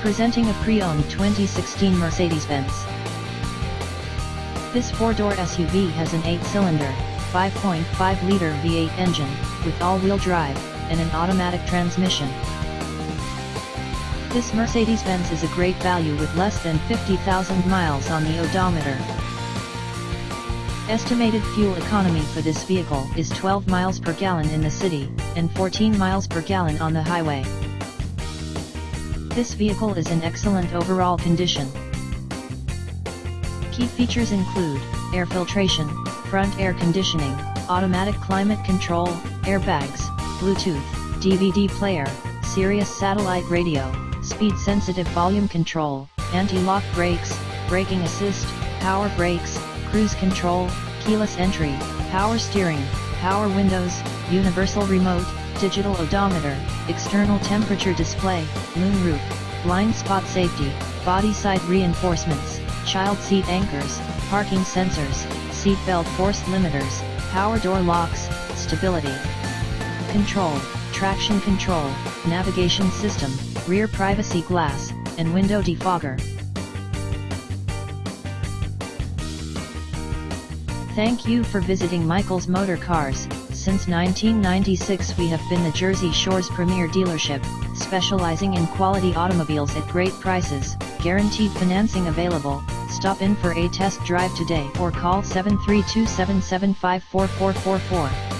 Presenting a pre-owned 2016 Mercedes-Benz. This four-door SUV has an 8-cylinder, 5.5-liter V8 engine, with all-wheel drive, and an automatic transmission. This Mercedes-Benz is a great value with less than 50,000 miles on the odometer. Estimated fuel economy for this vehicle is 12 miles per gallon in the city, and 14 miles per gallon on the highway. This vehicle is in excellent overall condition. Key features include air filtration, front air conditioning, automatic climate control, airbags, Bluetooth, DVD player, Sirius satellite radio, speed-sensitive volume control, anti-lock brakes, braking assist, power brakes, cruise control, keyless entry, power steering, power windows, universal remote, digital odometer, external temperature display, moonroof, blind spot safety, body side reinforcements, child seat anchors, parking sensors, seat belt force limiters, power door locks, stability control, traction control, navigation system, rear privacy glass, and window defogger. Thank you for visiting Michael's Motor Cars. Since 1996 we have been the Jersey Shore's premier dealership, specializing in quality automobiles at great prices, guaranteed financing available. Stop in for a test drive today or call 732-775-4444.